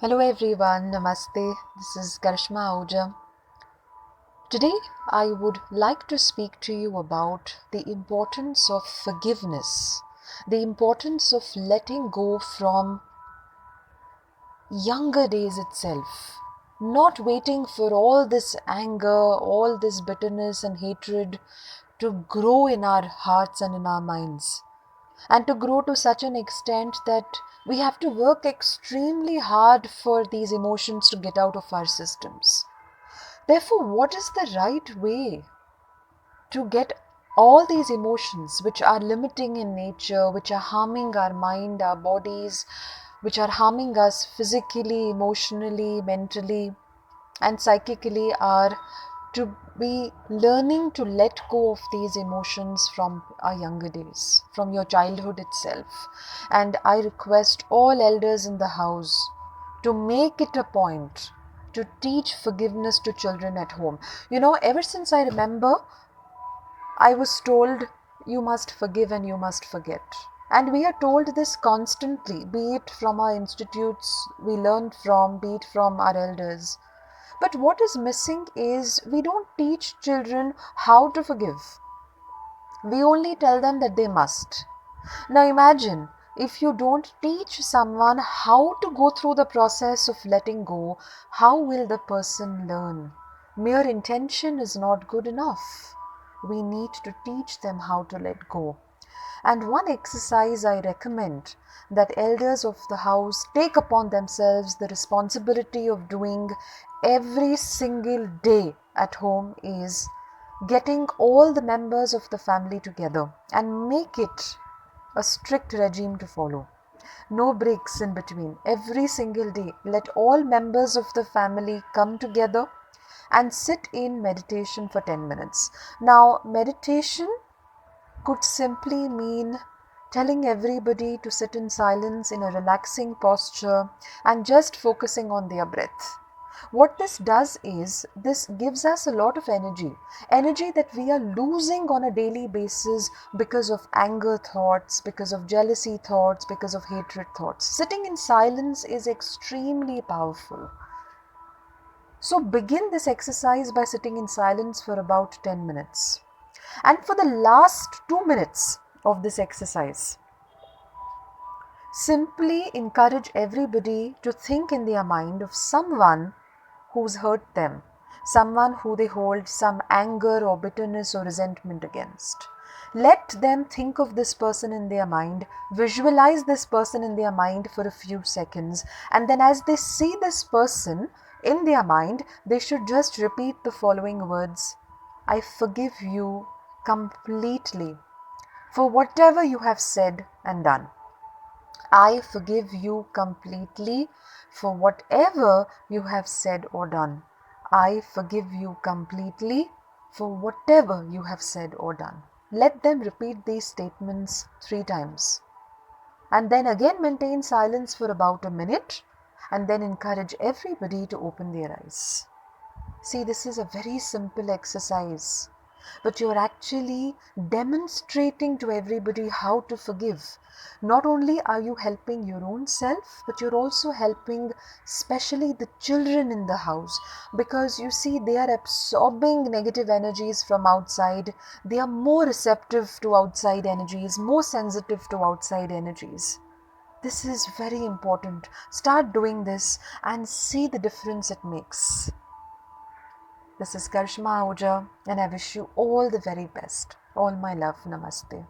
Hello everyone, Namaste. This is Karishma Ahuja. Today I would like to speak to you about the importance of forgiveness, the importance of letting go from younger days itself, not waiting for all this anger, all this bitterness and hatred to grow in our hearts and in our minds, and to grow to such an extent that we have to work extremely hard for these emotions to get out of our systems. Therefore, what is the right way to get all these emotions which are limiting in nature, which are harming our mind, our bodies, which are harming us physically, emotionally, mentally, and psychically, are to be learning to let go of these emotions from our younger days, from your childhood itself. And I request all elders in the house to make it a point to teach forgiveness to children at home. Ever since I remember, I was told you must forgive and you must forget. And we are told this constantly, be it from our institutes we learned from, be it from our elders. But what is missing is we don't teach children how to forgive. We only tell them that they must. Now imagine, if you don't teach someone how to go through the process of letting go, how will the person learn? Mere intention is not good enough. We need to teach them how to let go. And one exercise I recommend that elders of the house take upon themselves the responsibility of doing every single day at home is getting all the members of the family together and make it a strict regime to follow. No breaks in between. Every single day, let all members of the family come together and sit in meditation for 10 minutes. Now, meditation could simply mean telling everybody to sit in silence in a relaxing posture and just focusing on their breath. What this does is, this gives us a lot of energy that we are losing on a daily basis because of anger thoughts, because of jealousy thoughts, because of hatred thoughts. Sitting in silence is extremely powerful. So begin this exercise by sitting in silence for about 10 minutes. And for the last 2 minutes of this exercise, simply encourage everybody to think in their mind of someone who's hurt them, someone who they hold some anger or bitterness or resentment against. Let them think of this person in their mind, visualize this person in their mind for a few seconds, and then as they see this person in their mind, they should just repeat the following words: I forgive you completely for whatever you have said and done. I forgive you completely for whatever you have said or done. I forgive you completely for whatever you have said or done. Let them repeat these statements 3 times. And then again maintain silence for about a minute, and then encourage everybody to open their eyes. See, this is a very simple exercise, but you're actually demonstrating to everybody how to forgive. Not only are you helping your own self, but you're also helping especially the children in the house, because you see, they are absorbing negative energies from outside. They are more receptive to outside energies, more sensitive to outside energies. This is very important. Start doing this and see the difference it makes. This is Karishma Ahuja, and I wish you all the very best. All my love. Namaste.